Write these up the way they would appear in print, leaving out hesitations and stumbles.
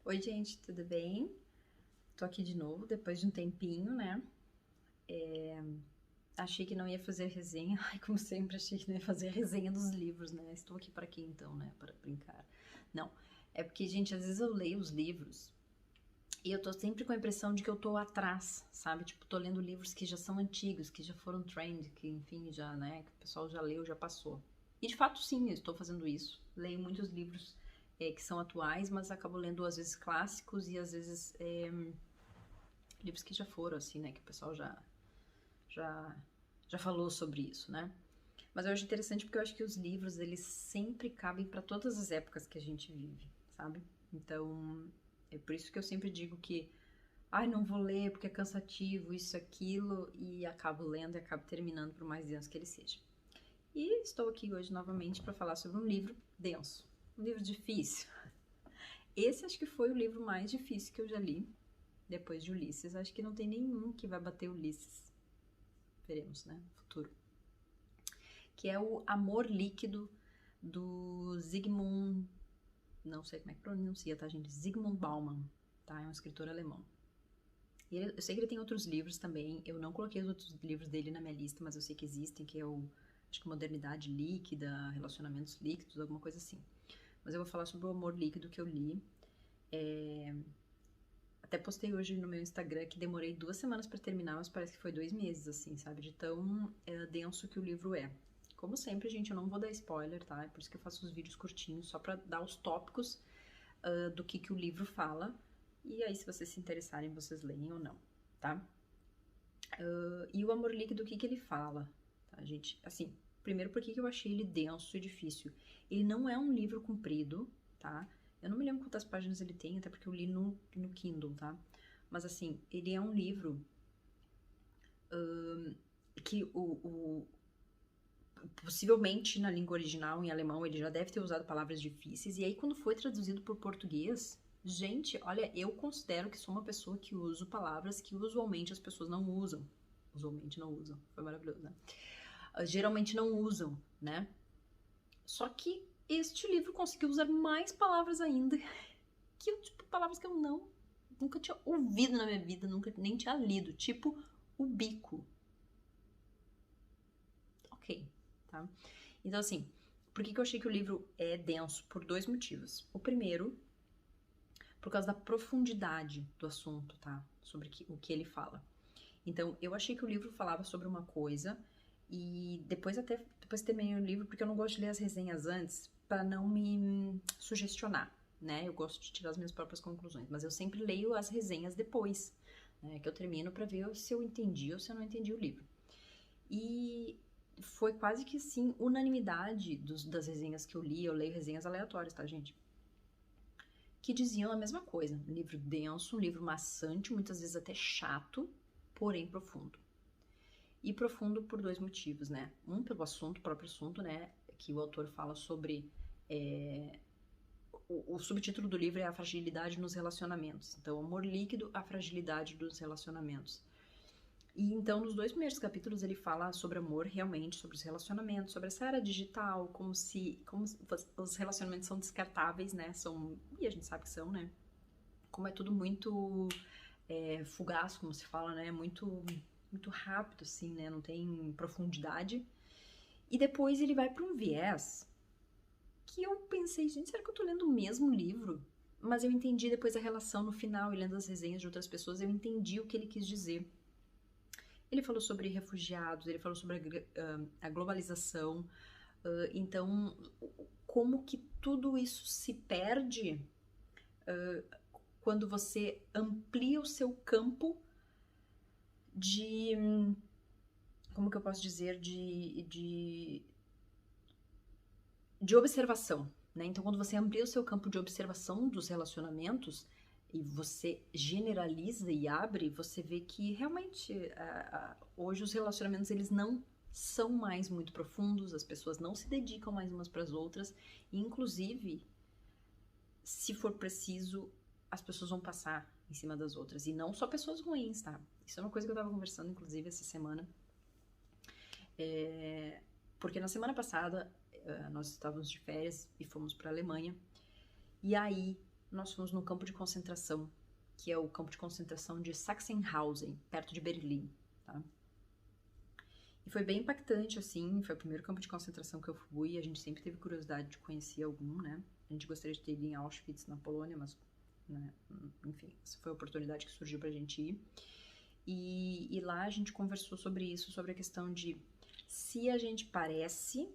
Oi, gente, tudo bem? Tô aqui de novo, depois de um tempinho, né? Achei que não ia fazer resenha, ai, como sempre, achei que não ia fazer resenha dos livros, né? Estou aqui para quê então, né? Para brincar. Não, é porque, gente, às vezes eu leio os livros e eu tô sempre com a impressão de que eu tô atrás, sabe? Tipo, tô lendo livros que já são antigos, que já foram trend, que enfim, já, né? Que o pessoal já leu, já passou. E de fato, sim, eu estou fazendo isso. Leio muitos livros que são atuais, mas acabo lendo às vezes clássicos e às vezes livros que já foram, assim, né? Que o pessoal já, já falou sobre isso, né? Mas eu acho interessante porque eu acho que os livros, eles sempre cabem para todas as épocas que a gente vive, sabe? Então, é por isso que eu sempre digo que, ai, não vou ler porque é cansativo, isso, aquilo, e acabo lendo e acabo terminando por mais denso que ele seja. E estou aqui hoje novamente para falar sobre um livro denso, um livro difícil. Esse acho que foi o livro mais difícil que eu já li, depois de Ulisses. Acho que não tem nenhum que vai bater Ulisses. Veremos, né? Futuro. Que é o Amor Líquido do Zygmunt. Não sei como é que pronuncia, tá, gente? Zygmunt Bauman, tá? É um escritor alemão. E eu sei que ele tem outros livros também. Eu não coloquei os outros livros dele na minha lista, mas eu sei que existem, que é o. Acho que Modernidade Líquida, Relacionamentos Líquidos, alguma coisa assim. Mas eu vou falar sobre o Amor Líquido que eu li. Até postei hoje no meu Instagram que demorei 2 semanas para terminar, mas parece que foi 2 meses, assim, sabe? De tão denso que o livro é. Como sempre, gente, eu não vou dar spoiler, tá? É por isso que eu faço os vídeos curtinhos, só pra dar os tópicos do que o livro fala. E aí, se vocês se interessarem, vocês leem ou não, tá? E o Amor Líquido, o que ele fala, tá, gente? Assim, primeiro, por que eu achei ele denso e difícil? Ele não é um livro comprido, tá? Eu não me lembro quantas páginas ele tem, até porque eu li no Kindle, tá? Mas assim, ele é um livro que possivelmente na língua original, em alemão, ele já deve ter usado palavras difíceis. E aí, quando foi traduzido para o português, gente, olha, eu considero que sou uma pessoa que uso palavras que usualmente as pessoas não usam. Usualmente não usam. Foi maravilhoso, né? Geralmente não usam, né? Só que este livro conseguiu usar mais palavras ainda, que eu, tipo, palavras que eu nunca tinha ouvido na minha vida, nunca nem tinha lido, tipo o bico. Ok, tá? Então, assim, por que eu achei que o livro é denso? Por dois motivos. O primeiro, por causa da profundidade do assunto, tá? Sobre o que ele fala. Então, eu achei que o livro falava sobre uma coisa e depois terminei o livro porque eu não gosto de ler as resenhas antes para não me sugestionar, né? Eu gosto de tirar as minhas próprias conclusões, mas eu sempre leio as resenhas depois, né, que eu termino para ver se eu entendi ou se eu não entendi o livro. E foi quase que sim unanimidade das resenhas que eu leio resenhas aleatórias, tá, gente? Que diziam a mesma coisa. Um livro denso, um livro maçante, muitas vezes até chato, porém profundo. E profundo por dois motivos, né? Um, pelo assunto, o próprio assunto, né? Que o autor fala sobre. O subtítulo do livro é A Fragilidade nos Relacionamentos. Então, amor líquido, a fragilidade dos relacionamentos. E então, nos dois primeiros capítulos, ele fala sobre amor, realmente, sobre os relacionamentos, sobre essa era digital, como os relacionamentos são descartáveis, né? E a gente sabe que são, né? Como é tudo muito fugaz, como se fala, né? Muito rápido, assim, né? Não tem profundidade. E depois ele vai para um viés que eu pensei, gente, será que eu tô lendo o mesmo livro? Mas eu entendi depois a relação no final, e lendo as resenhas de outras pessoas, eu entendi o que ele quis dizer. Ele falou sobre refugiados, ele falou sobre a globalização. Então, como que tudo isso se perde quando você amplia o seu campo de. Como que eu posso dizer? De observação. Né? Então, quando você amplia o seu campo de observação dos relacionamentos e você generaliza e abre, você vê que realmente hoje os relacionamentos eles não são mais muito profundos, as pessoas não se dedicam mais umas para as outras, e inclusive, se for preciso, as pessoas vão passar em cima das outras, e não só pessoas ruins, tá? Isso é uma coisa que eu tava conversando, inclusive, essa semana, porque na semana passada nós estávamos de férias e fomos para a Alemanha, e aí nós fomos num campo de concentração, que é o campo de concentração de Sachsenhausen, perto de Berlim, tá? E foi bem impactante, assim, foi o primeiro campo de concentração que eu fui, a gente sempre teve curiosidade de conhecer algum, né? A gente gostaria de ter ido em Auschwitz, na Polônia, mas, né, enfim, essa foi a oportunidade que surgiu pra gente ir. E lá a gente conversou sobre isso, sobre a questão de se a gente parece...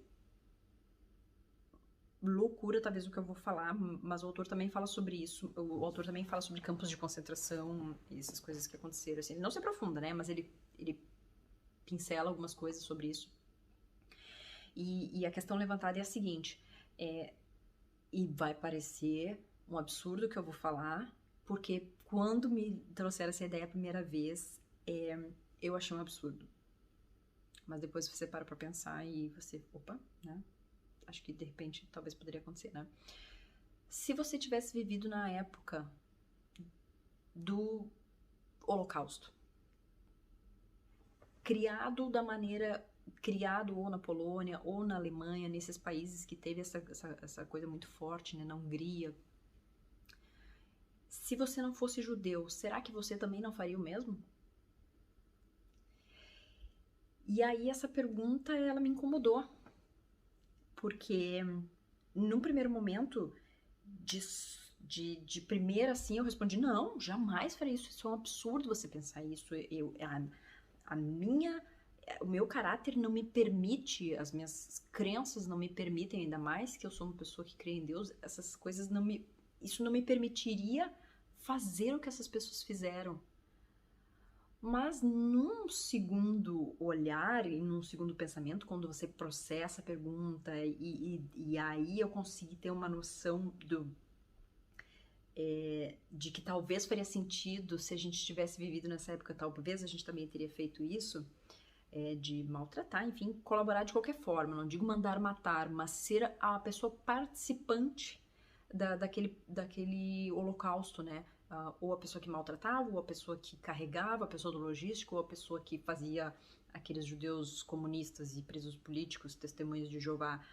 loucura, talvez, o que eu vou falar, mas o autor também fala sobre isso. O autor também fala sobre campos de concentração e essas coisas que aconteceram. Assim, ele não se aprofunda, né? Mas ele pincela algumas coisas sobre isso. E a questão levantada é a seguinte: e vai parecer um absurdo o que eu vou falar, porque quando me trouxeram essa ideia a primeira vez, eu achei um absurdo. Mas depois você para pra pensar e você, opa, né? Acho que de repente talvez poderia acontecer, né? Se você tivesse vivido na época do Holocausto, criado ou na Polônia ou na Alemanha, nesses países que teve essa coisa muito forte, né? Na Hungria. Se você não fosse judeu, será que você também não faria o mesmo? E aí essa pergunta, ela me incomodou. Porque, num primeiro momento, de primeira, assim, eu respondi, não, jamais farei isso, isso é um absurdo você pensar isso, o meu caráter não me permite, as minhas crenças não me permitem, ainda mais que eu sou uma pessoa que crê em Deus, essas coisas isso não me permitiria fazer o que essas pessoas fizeram. Mas num segundo olhar e num segundo pensamento, quando você processa a pergunta e aí eu consegui ter uma noção de que talvez faria sentido se a gente tivesse vivido nessa época, talvez a gente também teria feito isso, de maltratar, enfim, colaborar de qualquer forma, não digo mandar matar, mas ser a pessoa participante daquele holocausto, né? Ou a pessoa que maltratava, ou a pessoa que carregava, a pessoa do logístico, ou a pessoa que fazia aqueles judeus comunistas e presos políticos, testemunhas de Jeová,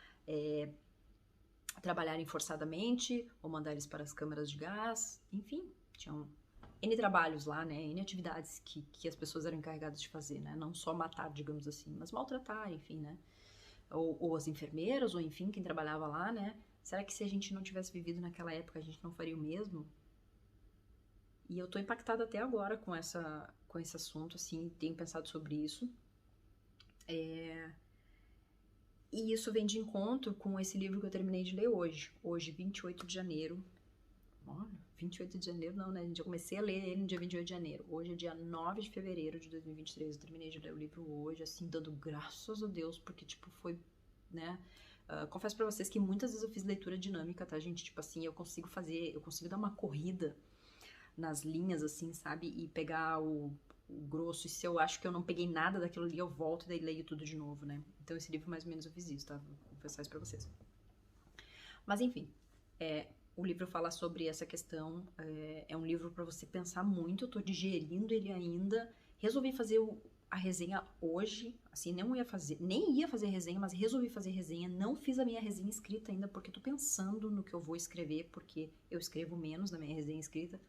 trabalharem forçadamente, ou mandar eles para as câmaras de gás, enfim, tinham N trabalhos lá, né, N atividades que as pessoas eram encarregadas de fazer, né, não só matar, digamos assim, mas maltratar, enfim, né, ou as enfermeiras, ou enfim, quem trabalhava lá, né, será que se a gente não tivesse vivido naquela época, a gente não faria o mesmo? E eu tô impactada até agora com esse assunto, assim, tenho pensado sobre isso. E isso vem de encontro com esse livro que eu terminei de ler hoje. Hoje, 28 de janeiro. Olha, 28 de janeiro não, né? Eu comecei a ler ele no dia 28 de janeiro. Hoje é dia 9 de fevereiro de 2023. Eu terminei de ler o livro hoje, assim, dando graças a Deus, porque, tipo, foi, né... confesso pra vocês que muitas vezes eu fiz leitura dinâmica, tá, gente? Tipo assim, eu consigo dar uma corrida nas linhas, assim, sabe? E pegar o grosso. E se eu acho que eu não peguei nada daquilo ali, eu volto e daí leio tudo de novo, né? Então esse livro, mais ou menos, eu fiz isso, tá? Vou confessar isso pra vocês. Mas, enfim, o livro fala sobre essa questão. É um livro pra você pensar muito. Eu tô digerindo ele ainda. Resolvi fazer a resenha hoje. Assim, nem ia fazer resenha, mas resolvi fazer resenha. Não fiz a minha resenha escrita ainda, porque tô pensando no que eu vou escrever, porque eu escrevo menos na minha resenha escrita.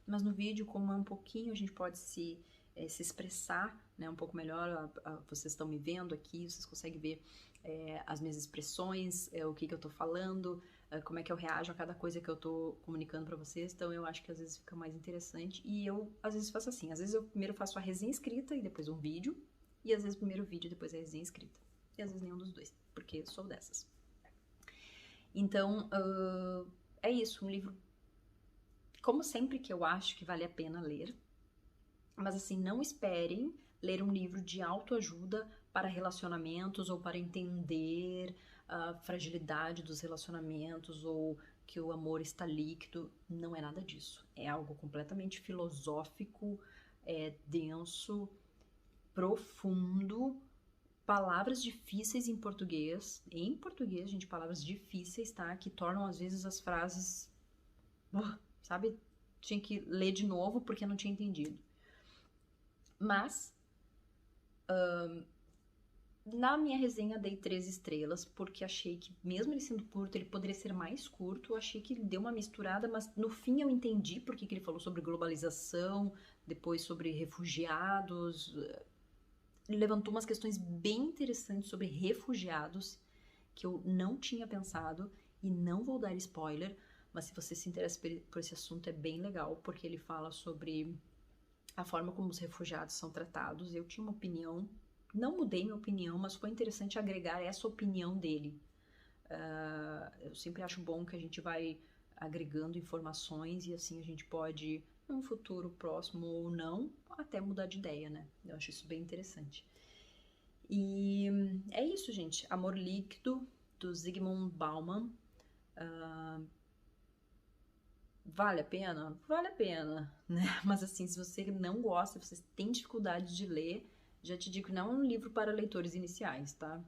Mas no vídeo, como é um pouquinho, a gente pode se expressar, né, um pouco melhor. Vocês estão me vendo aqui, vocês conseguem ver as minhas expressões, o que eu tô falando, como é que eu reajo a cada coisa que eu tô comunicando pra vocês. Então eu acho que às vezes fica mais interessante. E eu, às vezes, faço assim. Às vezes eu primeiro faço a resenha escrita e depois um vídeo. E às vezes primeiro o vídeo e depois a resenha escrita. E às vezes nenhum dos dois, porque sou dessas. Então, é isso. Um livro, como sempre, que eu acho que vale a pena ler. Mas assim, não esperem ler um livro de autoajuda para relacionamentos ou para entender a fragilidade dos relacionamentos ou que o amor está líquido. Não é nada disso. É algo completamente filosófico, denso, profundo, palavras difíceis em português, gente, palavras difíceis, tá? Que tornam às vezes as frases, sabe? Tinha que ler de novo porque não tinha entendido. Mas Na minha resenha dei 3 estrelas, porque achei que, mesmo ele sendo curto, ele poderia ser mais curto. Eu achei que ele deu uma misturada, mas no fim eu entendi porque que ele falou sobre globalização, depois sobre refugiados. Ele levantou umas questões bem interessantes sobre refugiados, que eu não tinha pensado, e não vou dar spoiler, mas se você se interessa por esse assunto é bem legal, porque ele fala sobre a forma como os refugiados são tratados. Eu tinha uma opinião, não mudei minha opinião, mas foi interessante agregar essa opinião dele. Eu sempre acho bom que a gente vai agregando informações e assim a gente pode, num futuro próximo ou não, até mudar de ideia, né? Eu acho isso bem interessante. E é isso, gente. Amor Líquido, do Zygmunt Bauman. Vale a pena? Vale a pena, né? Mas assim, se você não gosta, se você tem dificuldade de ler, já te digo que não é um livro para leitores iniciais, tá?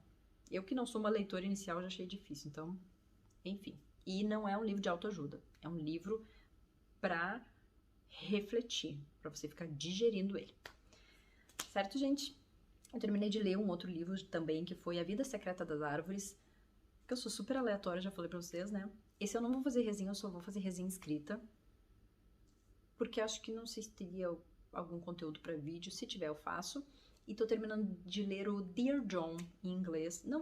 Eu que não sou uma leitora inicial já achei difícil, então, enfim. E não é um livro de autoajuda, é um livro para refletir, para você ficar digerindo ele. Certo, gente? Eu terminei de ler um outro livro também, que foi A Vida Secreta das Árvores, que eu sou super aleatória, já falei pra vocês, né? Esse eu não vou fazer resenha, eu só vou fazer resenha escrita, porque acho que não sei se teria algum conteúdo pra vídeo, se tiver eu faço. E tô terminando de ler o Dear John em inglês. Não